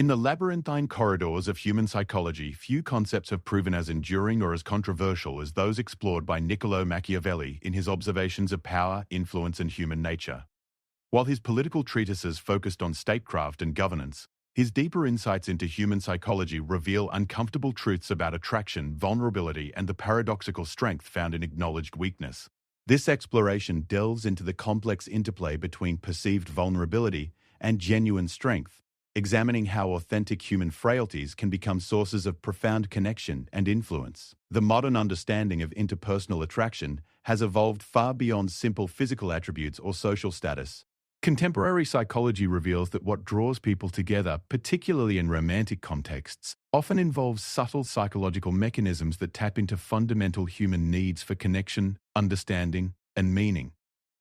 In the labyrinthine corridors of human psychology, few concepts have proven as enduring or as controversial as those explored by Niccolo Machiavelli in his observations of power, influence, and human nature. While his political treatises focused on statecraft and governance, his deeper insights into human psychology reveal uncomfortable truths about attraction, vulnerability, and the paradoxical strength found in acknowledged weakness. This exploration delves into the complex interplay between perceived vulnerability and genuine strength, examining how authentic human frailties can become sources of profound connection and influence. The modern understanding of interpersonal attraction has evolved far beyond simple physical attributes or social status. Contemporary psychology reveals that what draws people together, particularly in romantic contexts, often involves subtle psychological mechanisms that tap into fundamental human needs for connection, understanding, and meaning.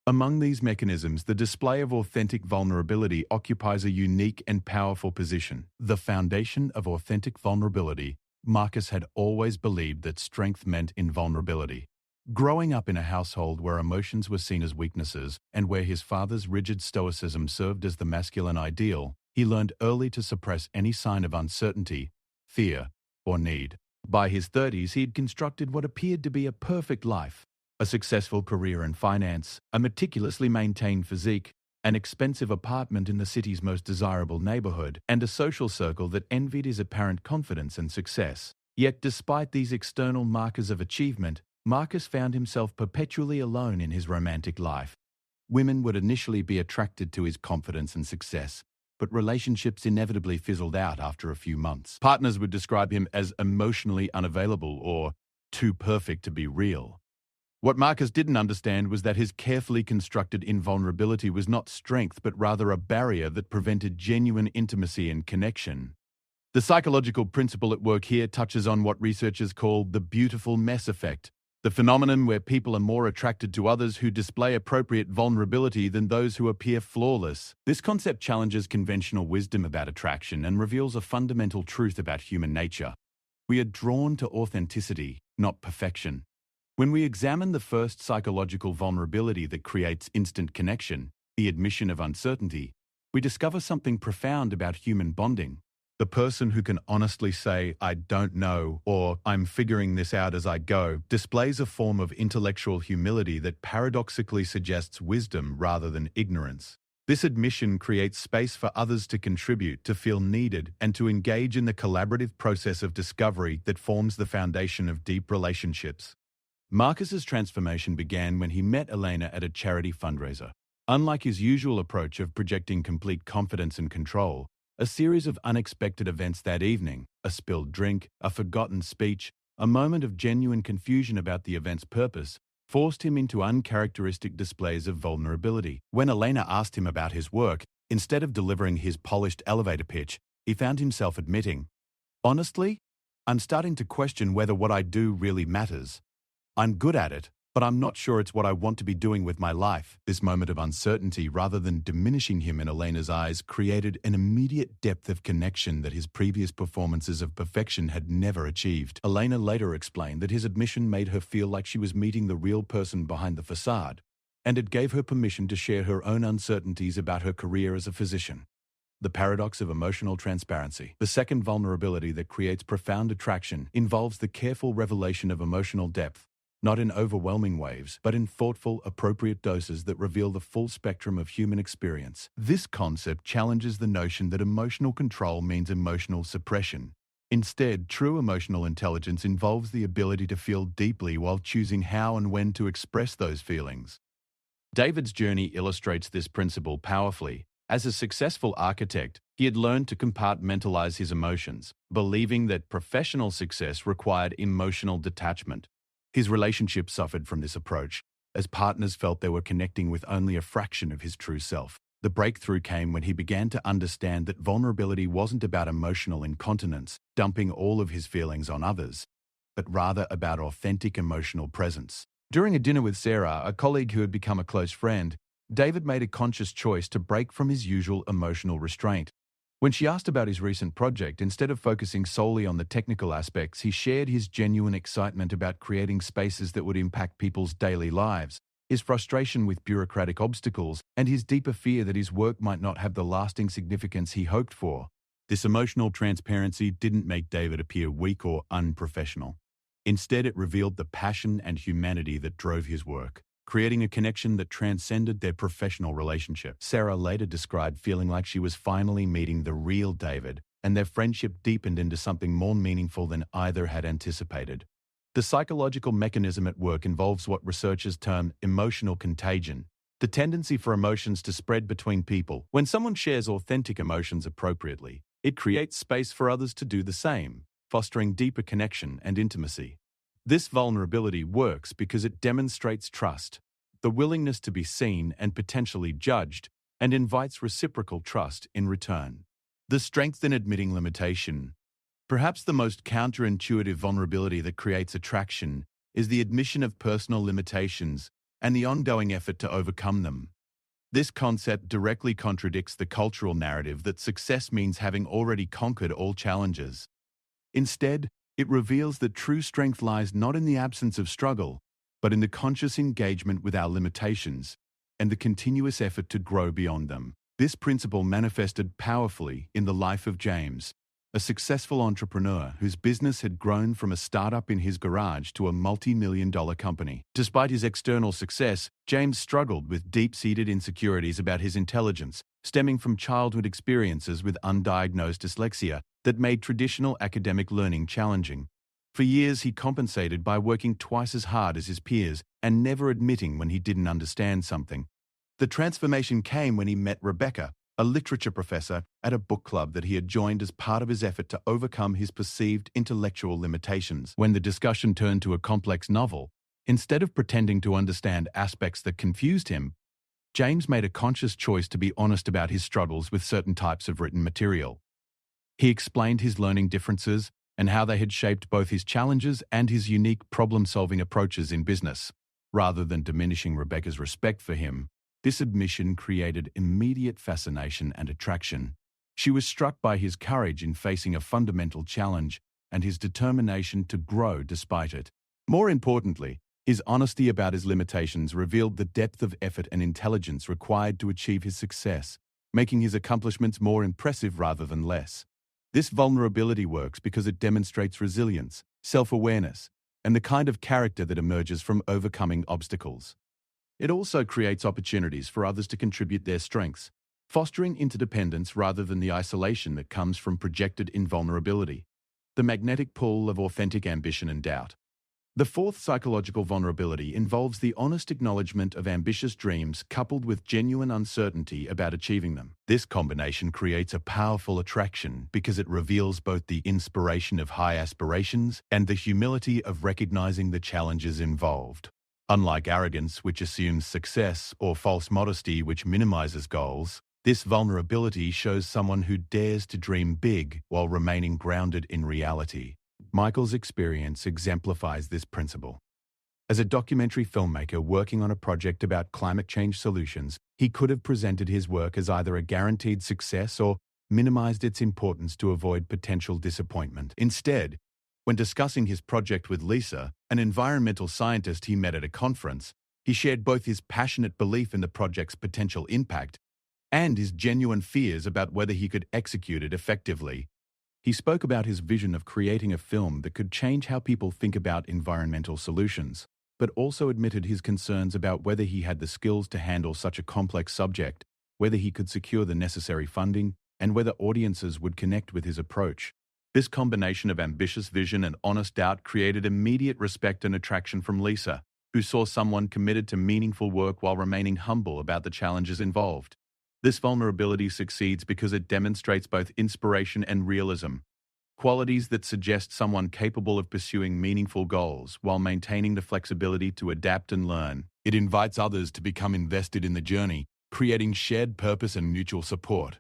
Among these mechanisms, the display of authentic vulnerability occupies a unique and powerful position. The foundation of authentic vulnerability. Marcus had always believed that strength meant invulnerability. Growing up in a household where emotions were seen as weaknesses and where his father's rigid stoicism served as the masculine ideal, he learned early to suppress any sign of uncertainty, fear, or need. By his 30s, he had constructed what appeared to be a perfect life: a successful career in finance, a meticulously maintained physique, an expensive apartment in the city's most desirable neighborhood, and a social circle that envied his apparent confidence and success. Yet despite these external markers of achievement, Marcus found himself perpetually alone in his romantic life. Women would initially be attracted to his confidence and success, but relationships inevitably fizzled out after a few months. Partners would describe him as emotionally unavailable or too perfect to be real. What Marcus didn't understand was that his carefully constructed invulnerability was not strength, but rather a barrier that prevented genuine intimacy and connection. The psychological principle at work here touches on what researchers call the beautiful mess effect, the phenomenon where people are more attracted to others who display appropriate vulnerability than those who appear flawless. This concept challenges conventional wisdom about attraction and reveals a fundamental truth about human nature. We are drawn to authenticity, not perfection. When we examine the first psychological vulnerability that creates instant connection, the admission of uncertainty, we discover something profound about human bonding. The person who can honestly say, "I don't know," or "I'm figuring this out as I go," displays a form of intellectual humility that paradoxically suggests wisdom rather than ignorance. This admission creates space for others to contribute, to feel needed, and to engage in the collaborative process of discovery that forms the foundation of deep relationships. Marcus's transformation began when he met Elena at a charity fundraiser. Unlike his usual approach of projecting complete confidence and control, a series of unexpected events that evening, a spilled drink, a forgotten speech, a moment of genuine confusion about the event's purpose, forced him into uncharacteristic displays of vulnerability. When Elena asked him about his work, instead of delivering his polished elevator pitch, he found himself admitting, "Honestly, I'm starting to question whether what I do really matters. I'm good at it, but I'm not sure it's what I want to be doing with my life." This moment of uncertainty, rather than diminishing him in Elena's eyes, created an immediate depth of connection that his previous performances of perfection had never achieved. Elena later explained that his admission made her feel like she was meeting the real person behind the facade, and it gave her permission to share her own uncertainties about her career as a physician. The paradox of emotional transparency. The second vulnerability that creates profound attraction involves the careful revelation of emotional depth, not in overwhelming waves, but in thoughtful, appropriate doses that reveal the full spectrum of human experience. This concept challenges the notion that emotional control means emotional suppression. Instead, true emotional intelligence involves the ability to feel deeply while choosing how and when to express those feelings. David's journey illustrates this principle powerfully. As a successful architect, he had learned to compartmentalize his emotions, believing that professional success required emotional detachment. His relationship suffered from this approach, as partners felt they were connecting with only a fraction of his true self. The breakthrough came when he began to understand that vulnerability wasn't about emotional incontinence, dumping all of his feelings on others, but rather about authentic emotional presence. During a dinner with Sarah, a colleague who had become a close friend, David made a conscious choice to break from his usual emotional restraint. When she asked about his recent project, instead of focusing solely on the technical aspects, he shared his genuine excitement about creating spaces that would impact people's daily lives, his frustration with bureaucratic obstacles, and his deeper fear that his work might not have the lasting significance he hoped for. This emotional transparency didn't make David appear weak or unprofessional. Instead, it revealed the passion and humanity that drove his work, creating a connection that transcended their professional relationship. Sarah later described feeling like she was finally meeting the real David, and their friendship deepened into something more meaningful than either had anticipated. The psychological mechanism at work involves what researchers term emotional contagion, the tendency for emotions to spread between people. When someone shares authentic emotions appropriately, it creates space for others to do the same, fostering deeper connection and intimacy. This vulnerability works because it demonstrates trust, the willingness to be seen and potentially judged, and invites reciprocal trust in return. The strength in admitting limitation. Perhaps the most counterintuitive vulnerability that creates attraction is the admission of personal limitations and the ongoing effort to overcome them. This concept directly contradicts the cultural narrative that success means having already conquered all challenges. Instead, it reveals that true strength lies not in the absence of struggle, but in the conscious engagement with our limitations and the continuous effort to grow beyond them. This principle manifested powerfully in the life of James, a successful entrepreneur whose business had grown from a startup in his garage to a multi-million-dollar company. Despite his external success, James struggled with deep-seated insecurities about his intelligence, stemming from childhood experiences with undiagnosed dyslexia that made traditional academic learning challenging. For years, he compensated by working twice as hard as his peers and never admitting when he didn't understand something. The transformation came when he met Rebecca, a literature professor, at a book club that he had joined as part of his effort to overcome his perceived intellectual limitations. When the discussion turned to a complex novel, instead of pretending to understand aspects that confused him, James made a conscious choice to be honest about his struggles with certain types of written material. He explained his learning differences and how they had shaped both his challenges and his unique problem-solving approaches in business. Rather than diminishing Rebecca's respect for him, this admission created immediate fascination and attraction. She was struck by his courage in facing a fundamental challenge and his determination to grow despite it. More importantly, his honesty about his limitations revealed the depth of effort and intelligence required to achieve his success, making his accomplishments more impressive rather than less. This vulnerability works because it demonstrates resilience, self-awareness, and the kind of character that emerges from overcoming obstacles. It also creates opportunities for others to contribute their strengths, fostering interdependence rather than the isolation that comes from projected invulnerability. The magnetic pull of authentic ambition and doubt. The fourth psychological vulnerability involves the honest acknowledgement of ambitious dreams coupled with genuine uncertainty about achieving them. This combination creates a powerful attraction because it reveals both the inspiration of high aspirations and the humility of recognizing the challenges involved. Unlike arrogance, which assumes success, or false modesty, which minimizes goals, this vulnerability shows someone who dares to dream big while remaining grounded in reality. Michael's experience exemplifies this principle. As a documentary filmmaker working on a project about climate change solutions, he could have presented his work as either a guaranteed success or minimized its importance to avoid potential disappointment. Instead, when discussing his project with Lisa, an environmental scientist he met at a conference, he shared both his passionate belief in the project's potential impact and his genuine fears about whether he could execute it effectively. He spoke about his vision of creating a film that could change how people think about environmental solutions, but also admitted his concerns about whether he had the skills to handle such a complex subject, whether he could secure the necessary funding, and whether audiences would connect with his approach. This combination of ambitious vision and honest doubt created immediate respect and attraction from Lisa, who saw someone committed to meaningful work while remaining humble about the challenges involved. This vulnerability succeeds because it demonstrates both inspiration and realism, qualities that suggest someone capable of pursuing meaningful goals while maintaining the flexibility to adapt and learn. It invites others to become invested in the journey, creating shared purpose and mutual support.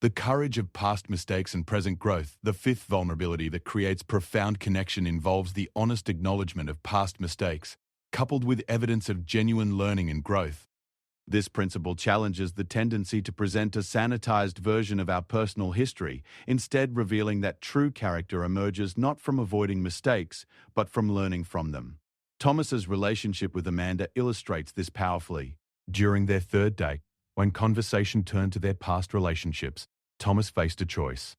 The courage of past mistakes and present growth. The fifth vulnerability that creates profound connection involves the honest acknowledgement of past mistakes, coupled with evidence of genuine learning and growth. This principle challenges the tendency to present a sanitized version of our personal history, instead revealing that true character emerges not from avoiding mistakes, but from learning from them. Thomas's relationship with Amanda illustrates this powerfully. During their third date, when conversation turned to their past relationships, Thomas faced a choice.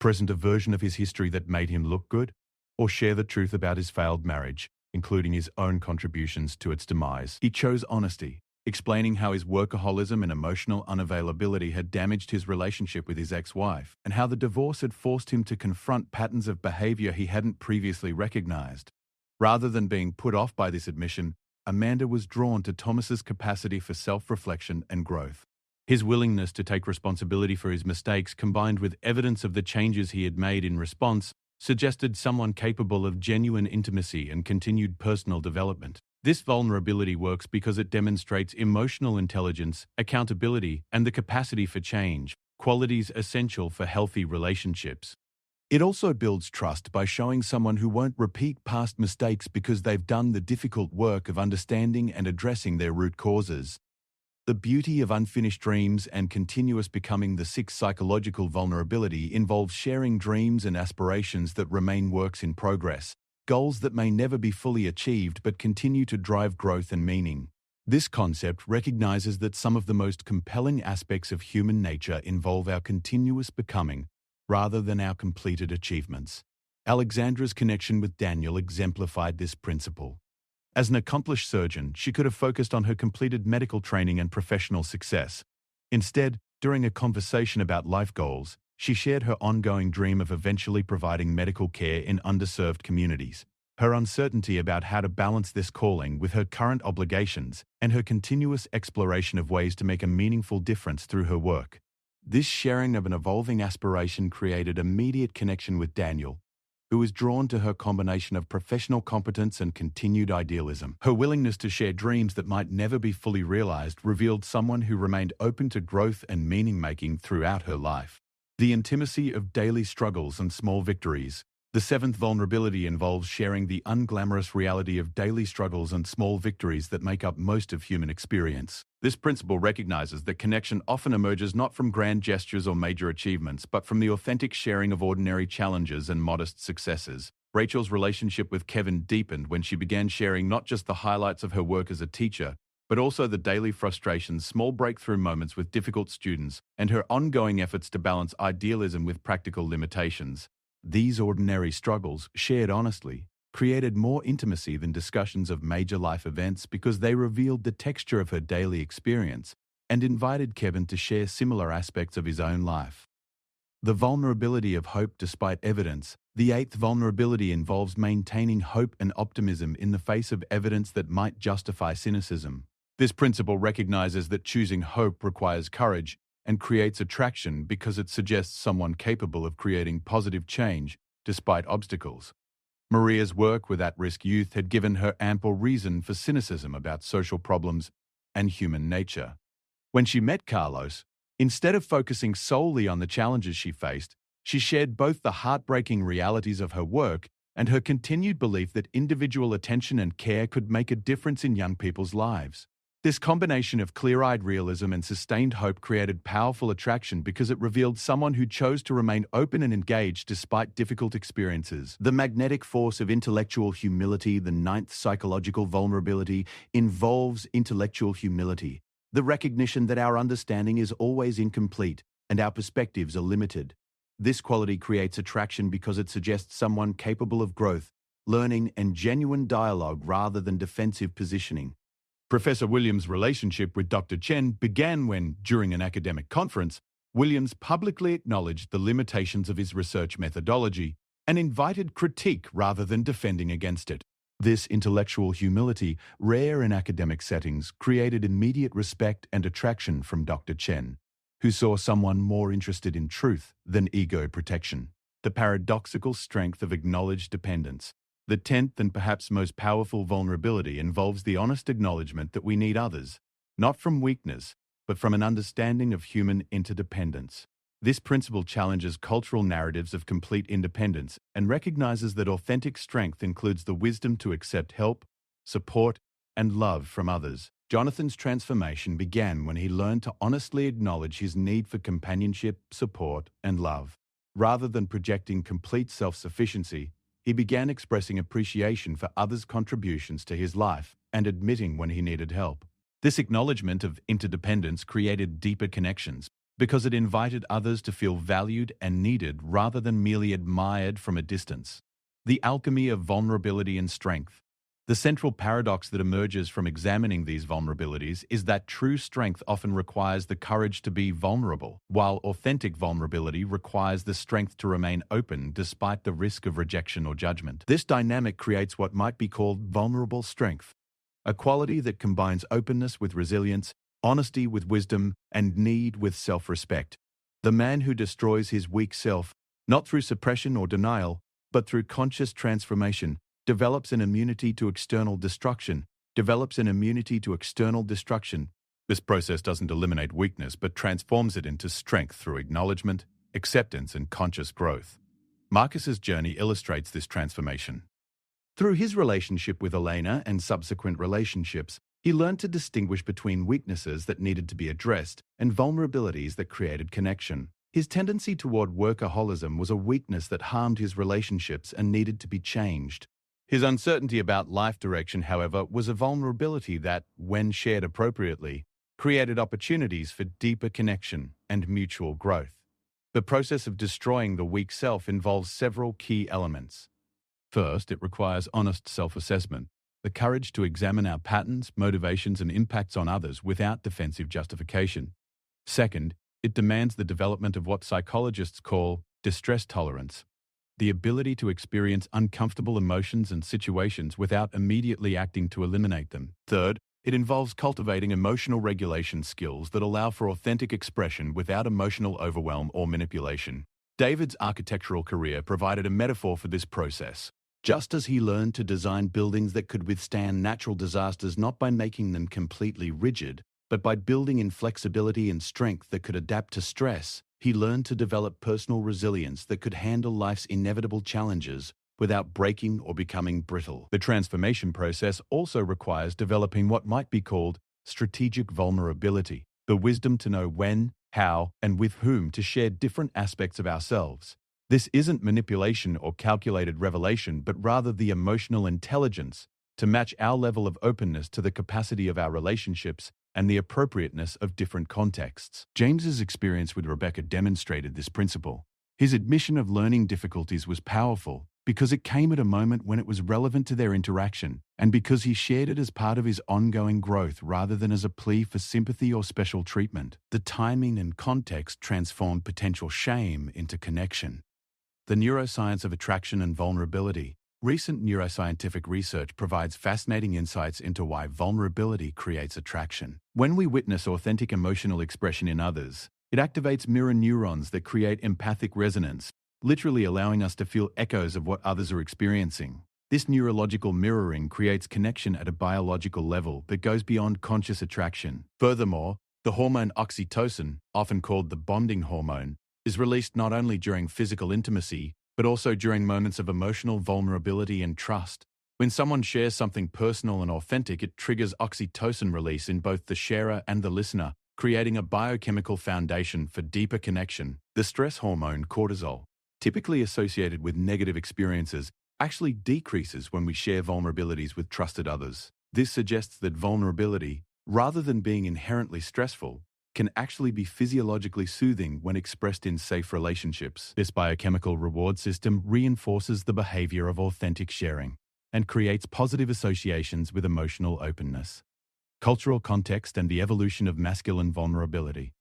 present a version of his history that made him look good, or share the truth about his failed marriage, including his own contributions to its demise. He chose honesty, explaining how his workaholism and emotional unavailability had damaged his relationship with his ex-wife, and how the divorce had forced him to confront patterns of behavior he hadn't previously recognized. Rather than being put off by this admission, Amanda was drawn to Thomas's capacity for self-reflection and growth. His willingness to take responsibility for his mistakes, combined with evidence of the changes he had made in response, suggested someone capable of genuine intimacy and continued personal development. This vulnerability works because it demonstrates emotional intelligence, accountability, and the capacity for change, qualities essential for healthy relationships. It also builds trust by showing someone who won't repeat past mistakes because they've done the difficult work of understanding and addressing their root causes. The beauty of unfinished dreams and continuous becoming. The sixth psychological vulnerability involves sharing dreams and aspirations that remain works in progress, goals that may never be fully achieved but continue to drive growth and meaning. This concept recognizes that some of the most compelling aspects of human nature involve our continuous becoming, rather than our completed achievements. Alexandra's connection with Daniel exemplified this principle. As an accomplished surgeon, she could have focused on her completed medical training and professional success. Instead, during a conversation about life goals, she shared her ongoing dream of eventually providing medical care in underserved communities. Her uncertainty about how to balance this calling with her current obligations, and her continuous exploration of ways to make a meaningful difference through her work. This sharing of an evolving aspiration created immediate connection with Daniel, who was drawn to her combination of professional competence and continued idealism. Her willingness to share dreams that might never be fully realized revealed someone who remained open to growth and meaning-making throughout her life. The intimacy of daily struggles and small victories. The seventh vulnerability involves sharing the unglamorous reality of daily struggles and small victories that make up most of human experience. This principle recognizes that connection often emerges not from grand gestures or major achievements, but from the authentic sharing of ordinary challenges and modest successes. Rachel's relationship with Kevin deepened when she began sharing not just the highlights of her work as a teacher, but also the daily frustrations, small breakthrough moments with difficult students, and her ongoing efforts to balance idealism with practical limitations. These ordinary struggles, shared honestly, created more intimacy than discussions of major life events because they revealed the texture of her daily experience and invited Kevin to share similar aspects of his own life. The vulnerability of hope despite evidence. The eighth vulnerability involves maintaining hope and optimism in the face of evidence that might justify cynicism. This principle recognizes that choosing hope requires courage and creates attraction because it suggests someone capable of creating positive change despite obstacles. Maria's work with at-risk youth had given her ample reason for cynicism about social problems and human nature. When she met Carlos, instead of focusing solely on the challenges she faced, she shared both the heartbreaking realities of her work and her continued belief that individual attention and care could make a difference in young people's lives. This combination of clear-eyed realism and sustained hope created powerful attraction because it revealed someone who chose to remain open and engaged despite difficult experiences. The magnetic force of intellectual humility. The ninth psychological vulnerability involves intellectual humility, the recognition that our understanding is always incomplete and our perspectives are limited. This quality creates attraction because it suggests someone capable of growth, learning, and genuine dialogue rather than defensive positioning. Professor Williams' relationship with Dr. Chen began when, during an academic conference, Williams publicly acknowledged the limitations of his research methodology and invited critique rather than defending against it. This intellectual humility, rare in academic settings, created immediate respect and attraction from Dr. Chen, who saw someone more interested in truth than ego protection. The paradoxical strength of acknowledged dependence. The 10th and perhaps most powerful vulnerability involves the honest acknowledgement that we need others, not from weakness, but from an understanding of human interdependence. This principle challenges cultural narratives of complete independence and recognizes that authentic strength includes the wisdom to accept help, support, and love from others. Jonathan's transformation began when he learned to honestly acknowledge his need for companionship, support, and love. Rather than projecting complete self-sufficiency, he began expressing appreciation for others' contributions to his life and admitting when he needed help. This acknowledgement of interdependence created deeper connections because it invited others to feel valued and needed rather than merely admired from a distance. The alchemy of vulnerability and strength. The central paradox that emerges from examining these vulnerabilities is that true strength often requires the courage to be vulnerable, while authentic vulnerability requires the strength to remain open despite the risk of rejection or judgment. This dynamic creates what might be called vulnerable strength, a quality that combines openness with resilience, honesty with wisdom, and need with self-respect. The man who destroys his weak self, not through suppression or denial, but through conscious transformation, develops an immunity to external destruction. This process doesn't eliminate weakness, but transforms it into strength through acknowledgement, acceptance, and conscious growth. Marcus's journey illustrates this transformation. Through his relationship with Elena and subsequent relationships, he learned to distinguish between weaknesses that needed to be addressed and vulnerabilities that created connection. His tendency toward workaholism was a weakness that harmed his relationships and needed to be changed. His uncertainty about life direction, however, was a vulnerability that, when shared appropriately, created opportunities for deeper connection and mutual growth. The process of destroying the weak self involves several key elements. First, it requires honest self-assessment, the courage to examine our patterns, motivations, and impacts on others without defensive justification. Second, it demands the development of what psychologists call distress tolerance, the ability to experience uncomfortable emotions and situations without immediately acting to eliminate them. Third, it involves cultivating emotional regulation skills that allow for authentic expression without emotional overwhelm or manipulation. David's architectural career provided a metaphor for this process. Just as he learned to design buildings that could withstand natural disasters not by making them completely rigid, but by building in flexibility and strength that could adapt to stress, he learned to develop personal resilience that could handle life's inevitable challenges without breaking or becoming brittle. The transformation process also requires developing what might be called strategic vulnerability, the wisdom to know when, how, and with whom to share different aspects of ourselves. This isn't manipulation or calculated revelation, but rather the emotional intelligence to match our level of openness to the capacity of our relationships and the appropriateness of different contexts. James's experience with Rebecca demonstrated this principle. His admission of learning difficulties was powerful because it came at a moment when it was relevant to their interaction, and because he shared it as part of his ongoing growth rather than as a plea for sympathy or special treatment. The timing and context transformed potential shame into connection. The neuroscience of attraction and vulnerability. Recent neuroscientific research provides fascinating insights into why vulnerability creates attraction. When we witness authentic emotional expression in others, it activates mirror neurons that create empathic resonance, literally allowing us to feel echoes of what others are experiencing. This neurological mirroring creates connection at a biological level that goes beyond conscious attraction. Furthermore, the hormone oxytocin, often called the bonding hormone, is released not only during physical intimacy, but also during moments of emotional vulnerability and trust. When someone shares something personal and authentic, it triggers oxytocin release in both the sharer and the listener, creating a biochemical foundation for deeper connection. The stress hormone cortisol, typically associated with negative experiences, actually decreases when we share vulnerabilities with trusted others. This suggests that vulnerability, rather than being inherently stressful, can actually be physiologically soothing when expressed in safe relationships. This biochemical reward system reinforces the behavior of authentic sharing and creates positive associations with emotional openness. Cultural context and the evolution of masculine vulnerability.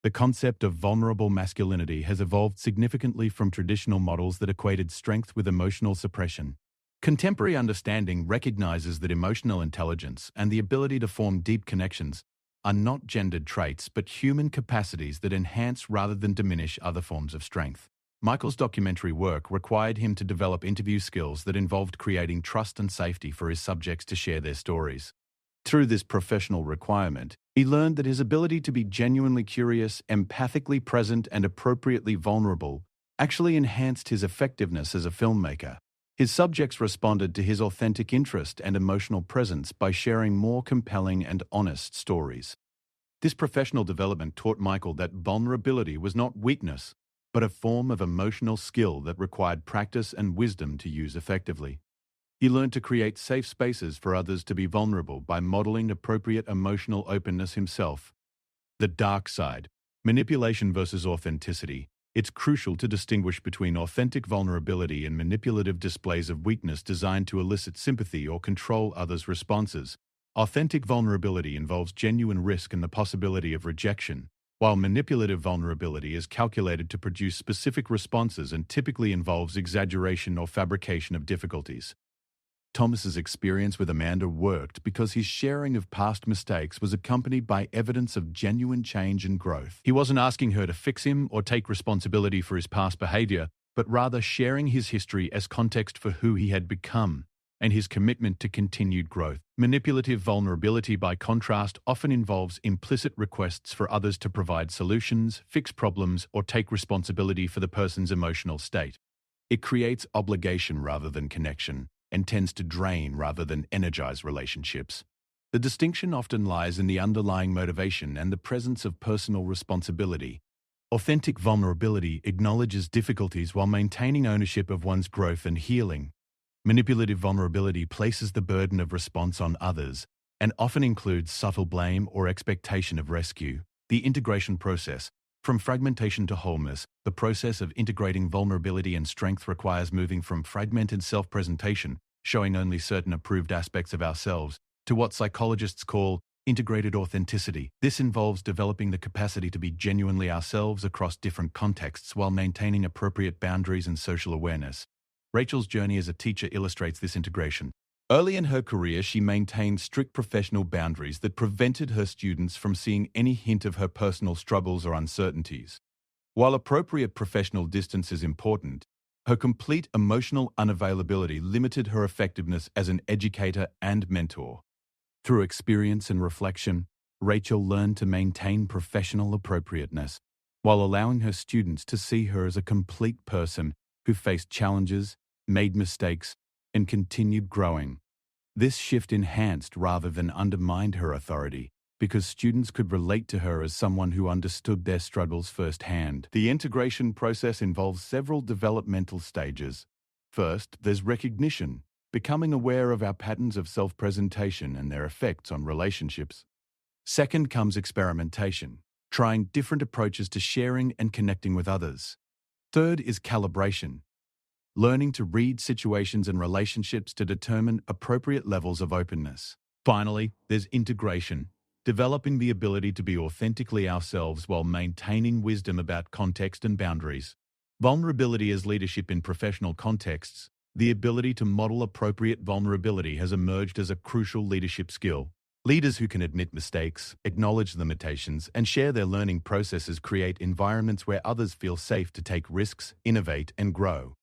The concept of vulnerable masculinity has evolved significantly from traditional models that equated strength with emotional suppression. Contemporary understanding recognizes that emotional intelligence and the ability to form deep connections are not gendered traits, but human capacities that enhance rather than diminish other forms of strength. Michael's documentary work required him to develop interview skills that involved creating trust and safety for his subjects to share their stories. Through this professional requirement, he learned that his ability to be genuinely curious, empathically present, and appropriately vulnerable actually enhanced his effectiveness as a filmmaker. His subjects responded to his authentic interest and emotional presence by sharing more compelling and honest stories. This professional development taught Michael that vulnerability was not weakness, but a form of emotional skill that required practice and wisdom to use effectively. He learned to create safe spaces for others to be vulnerable by modeling appropriate emotional openness himself. The dark side. Manipulation versus authenticity. It's crucial to distinguish between authentic vulnerability and manipulative displays of weakness designed to elicit sympathy or control others' responses. Authentic vulnerability involves genuine risk and the possibility of rejection, while manipulative vulnerability is calculated to produce specific responses and typically involves exaggeration or fabrication of difficulties. Thomas's experience with Amanda worked because his sharing of past mistakes was accompanied by evidence of genuine change and growth. He wasn't asking her to fix him or take responsibility for his past behavior, but rather sharing his history as context for who he had become and his commitment to continued growth. Manipulative vulnerability, by contrast, often involves implicit requests for others to provide solutions, fix problems, or take responsibility for the person's emotional state. It creates obligation rather than connection, and tends to drain rather than energize relationships. The distinction often lies in the underlying motivation and the presence of personal responsibility. Authentic vulnerability acknowledges difficulties while maintaining ownership of one's growth and healing. Manipulative vulnerability places the burden of response on others and often includes subtle blame or expectation of rescue. The integration process. From fragmentation to wholeness, the process of integrating vulnerability and strength requires moving from fragmented self-presentation, showing only certain approved aspects of ourselves, to what psychologists call integrated authenticity. This involves developing the capacity to be genuinely ourselves across different contexts while maintaining appropriate boundaries and social awareness. Rachel's journey as a teacher illustrates this integration. Early in her career, she maintained strict professional boundaries that prevented her students from seeing any hint of her personal struggles or uncertainties. While appropriate professional distance is important, her complete emotional unavailability limited her effectiveness as an educator and mentor. Through experience and reflection, Rachel learned to maintain professional appropriateness, while allowing her students to see her as a complete person who faced challenges, made mistakes, and continued growing. This shift enhanced rather than undermined her authority, because students could relate to her as someone who understood their struggles firsthand. The integration process involves several developmental stages. First, there's recognition, becoming aware of our patterns of self-presentation and their effects on relationships. Second comes experimentation, trying different approaches to sharing and connecting with others. Third is calibration, learning to read situations and relationships to determine appropriate levels of openness. Finally, there's integration, developing the ability to be authentically ourselves while maintaining wisdom about context and boundaries. Vulnerability as leadership in professional contexts. The ability to model appropriate vulnerability has emerged as a crucial leadership skill. Leaders who can admit mistakes, acknowledge limitations, and share their learning processes create environments where others feel safe to take risks, innovate, and grow.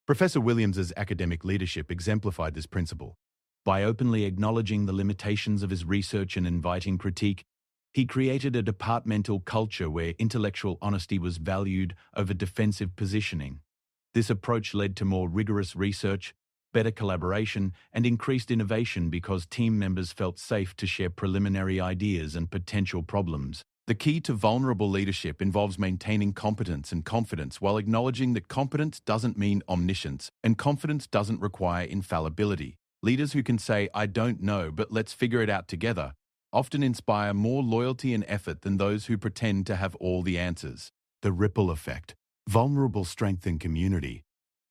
Professor Williams's academic leadership exemplified this principle. By openly acknowledging the limitations of his research and inviting critique, he created a departmental culture where intellectual honesty was valued over defensive positioning. This approach led to more rigorous research, better collaboration, and increased innovation because team members felt safe to share preliminary ideas and potential problems. The key to vulnerable leadership involves maintaining competence and confidence while acknowledging that competence doesn't mean omniscience, and confidence doesn't require infallibility. Leaders who can say, "I don't know, but let's figure it out together," often inspire more loyalty and effort than those who pretend to have all the answers. The ripple effect. Vulnerable strength in community.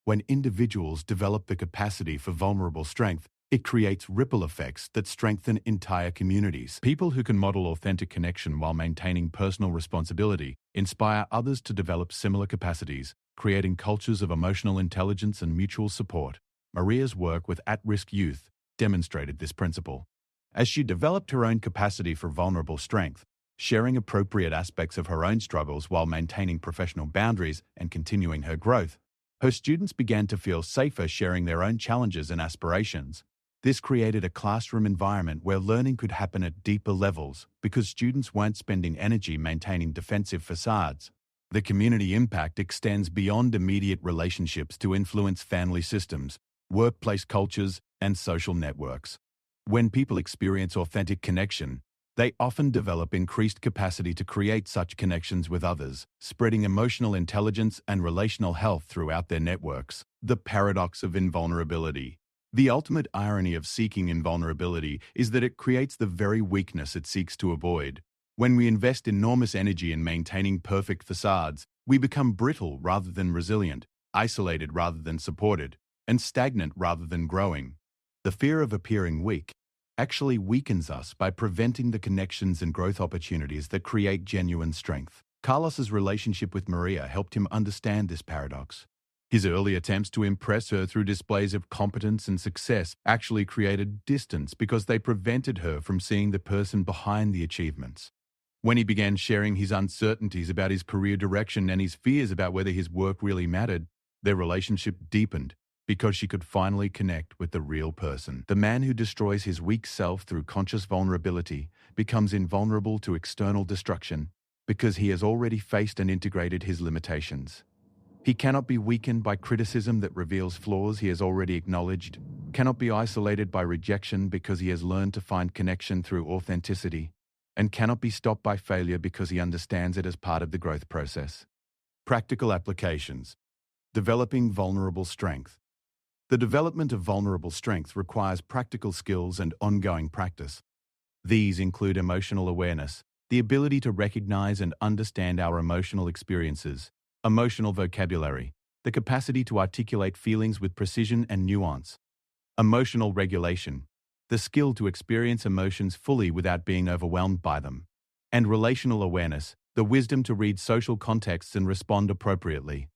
When individuals develop the capacity for vulnerable strength, it creates ripple effects that strengthen entire communities. People who can model authentic connection while maintaining personal responsibility inspire others to develop similar capacities, creating cultures of emotional intelligence and mutual support. Maria's work with at-risk youth demonstrated this principle. As she developed her own capacity for vulnerable strength, sharing appropriate aspects of her own struggles while maintaining professional boundaries and continuing her growth, her students began to feel safer sharing their own challenges and aspirations. This created a classroom environment where learning could happen at deeper levels because students weren't spending energy maintaining defensive facades. The community impact extends beyond immediate relationships to influence family systems, workplace cultures, and social networks. When people experience authentic connection, they often develop increased capacity to create such connections with others, spreading emotional intelligence and relational health throughout their networks. The paradox of invulnerability. The ultimate irony of seeking invulnerability is that it creates the very weakness it seeks to avoid. When we invest enormous energy in maintaining perfect facades, we become brittle rather than resilient, isolated rather than supported, and stagnant rather than growing. The fear of appearing weak actually weakens us by preventing the connections and growth opportunities that create genuine strength. Carlos's relationship with Maria helped him understand this paradox. His early attempts to impress her through displays of competence and success actually created distance because they prevented her from seeing the person behind the achievements. When he began sharing his uncertainties about his career direction and his fears about whether his work really mattered, their relationship deepened because she could finally connect with the real person. The man who destroys his weak self through conscious vulnerability becomes invulnerable to external destruction because he has already faced and integrated his limitations. He cannot be weakened by criticism that reveals flaws he has already acknowledged, cannot be isolated by rejection because he has learned to find connection through authenticity, and cannot be stopped by failure because he understands it as part of the growth process. Practical applications. Developing vulnerable strength. The development of vulnerable strength requires practical skills and ongoing practice. These include emotional awareness, the ability to recognize and understand our emotional experiences, emotional vocabulary, the capacity to articulate feelings with precision and nuance, emotional regulation, the skill to experience emotions fully without being overwhelmed by them, and relational awareness, the wisdom to read social contexts and respond appropriately.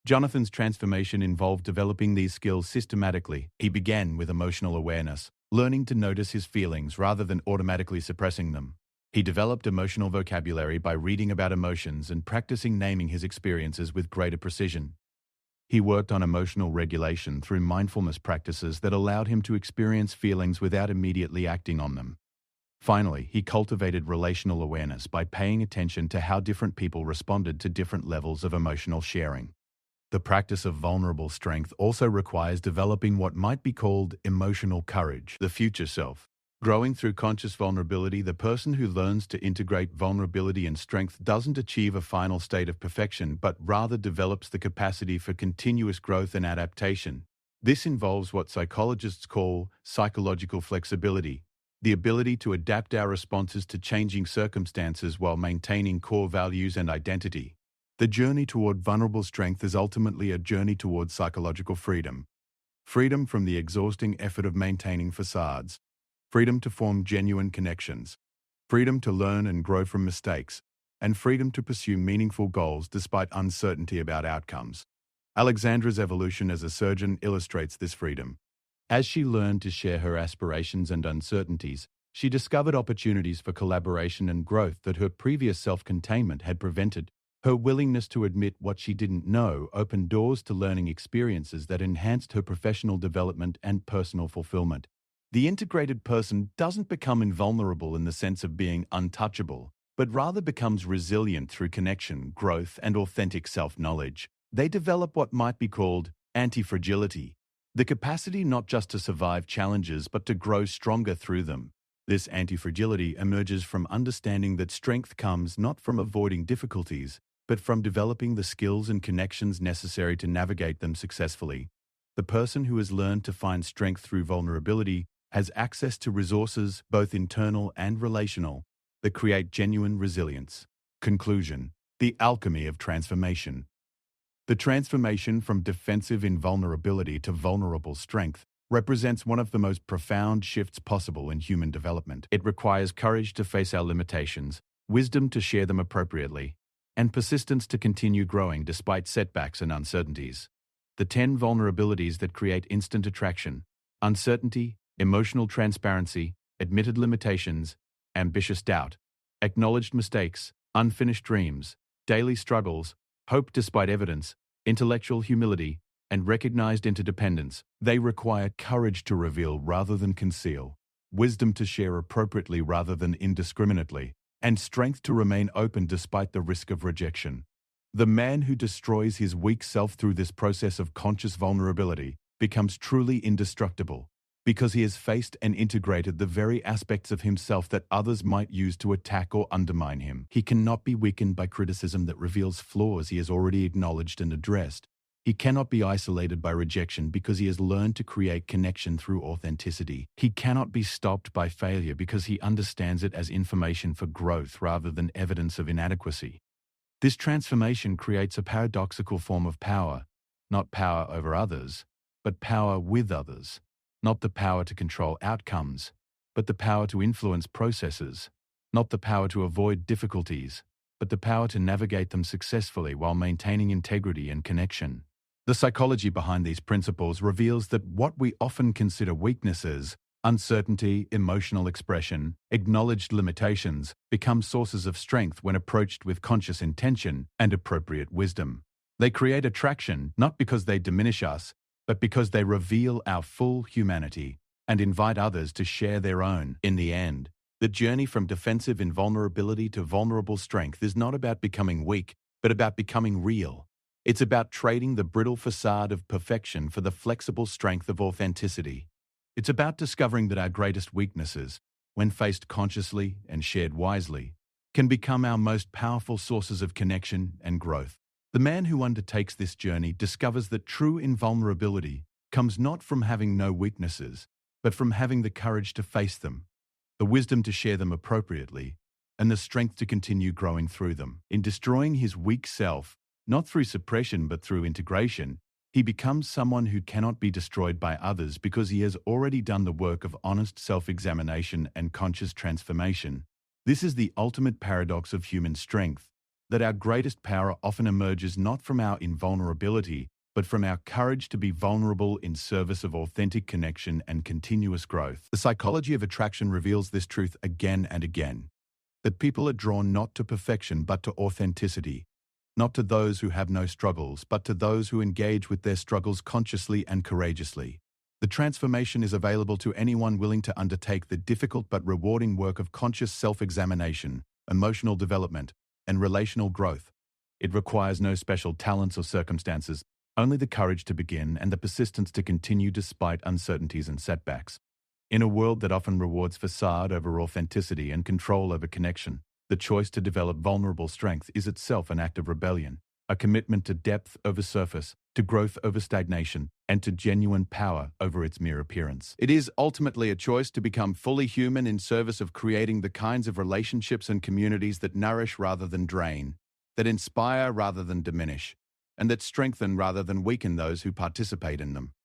Jonathan's transformation involved developing these skills systematically. He began with emotional awareness, learning to notice his feelings rather than automatically suppressing them. He developed emotional vocabulary by reading about emotions and practicing naming his experiences with greater precision. He worked on emotional regulation through mindfulness practices that allowed him to experience feelings without immediately acting on them. Finally, he cultivated relational awareness by paying attention to how different people responded to different levels of emotional sharing. The practice of vulnerable strength also requires developing what might be called emotional courage, the future self. Growing through conscious vulnerability, the person who learns to integrate vulnerability and strength doesn't achieve a final state of perfection, but rather develops the capacity for continuous growth and adaptation. This involves what psychologists call psychological flexibility, the ability to adapt our responses to changing circumstances while maintaining core values and identity. The journey toward vulnerable strength is ultimately a journey toward psychological freedom. Freedom from the exhausting effort of maintaining facades. Freedom to form genuine connections. Freedom to learn and grow from mistakes. And freedom to pursue meaningful goals despite uncertainty about outcomes. Alexandra's evolution as a surgeon illustrates this freedom. As she learned to share her aspirations and uncertainties, she discovered opportunities for collaboration and growth that her previous self-containment had prevented. Her willingness to admit what she didn't know opened doors to learning experiences that enhanced her professional development and personal fulfillment. The integrated person doesn't become invulnerable in the sense of being untouchable, but rather becomes resilient through connection, growth, and authentic self-knowledge. They develop what might be called anti-fragility, the capacity not just to survive challenges but to grow stronger through them. This anti-fragility emerges from understanding that strength comes not from avoiding difficulties, but from developing the skills and connections necessary to navigate them successfully. The person who has learned to find strength through vulnerability has access to resources, both internal and relational, that create genuine resilience. Conclusion: the alchemy of transformation. The transformation from defensive invulnerability to vulnerable strength represents one of the most profound shifts possible in human development. It requires courage to face our limitations, wisdom to share them appropriately, and persistence to continue growing despite setbacks and uncertainties. The 10 vulnerabilities that create instant attraction: uncertainty, emotional transparency, admitted limitations, ambitious doubt, acknowledged mistakes, unfinished dreams, daily struggles, hope despite evidence, intellectual humility, and recognized interdependence. They require courage to reveal rather than conceal, wisdom to share appropriately rather than indiscriminately, and strength to remain open despite the risk of rejection. The man who destroys his weak self through this process of conscious vulnerability becomes truly indestructible, because he has faced and integrated the very aspects of himself that others might use to attack or undermine him. He cannot be weakened by criticism that reveals flaws he has already acknowledged and addressed. He cannot be isolated by rejection because he has learned to create connection through authenticity. He cannot be stopped by failure because he understands it as information for growth rather than evidence of inadequacy. This transformation creates a paradoxical form of power, not power over others, but power with others, not the power to control outcomes, but the power to influence processes, not the power to avoid difficulties, but the power to navigate them successfully while maintaining integrity and connection. The psychology behind these principles reveals that what we often consider weaknesses, uncertainty, emotional expression, acknowledged limitations, become sources of strength when approached with conscious intention and appropriate wisdom. They create attraction not because they diminish us, but because they reveal our full humanity and invite others to share their own. In the end, the journey from defensive invulnerability to vulnerable strength is not about becoming weak, but about becoming real. It's about trading the brittle facade of perfection for the flexible strength of authenticity. It's about discovering that our greatest weaknesses, when faced consciously and shared wisely, can become our most powerful sources of connection and growth. The man who undertakes this journey discovers that true invulnerability comes not from having no weaknesses, but from having the courage to face them, the wisdom to share them appropriately, and the strength to continue growing through them. In destroying his weak self, not through suppression but through integration, he becomes someone who cannot be destroyed by others because he has already done the work of honest self-examination and conscious transformation. This is the ultimate paradox of human strength, that our greatest power often emerges not from our invulnerability, but from our courage to be vulnerable in service of authentic connection and continuous growth. The psychology of attraction reveals this truth again and again, that people are drawn not to perfection but to authenticity, not to those who have no struggles, but to those who engage with their struggles consciously and courageously. The transformation is available to anyone willing to undertake the difficult but rewarding work of conscious self-examination, emotional development, and relational growth. It requires no special talents or circumstances, only the courage to begin and the persistence to continue despite uncertainties and setbacks. In a world that often rewards facade over authenticity and control over connection, the choice to develop vulnerable strength is itself an act of rebellion, a commitment to depth over surface, to growth over stagnation, and to genuine power over its mere appearance. It is ultimately a choice to become fully human in service of creating the kinds of relationships and communities that nourish rather than drain, that inspire rather than diminish, and that strengthen rather than weaken those who participate in them.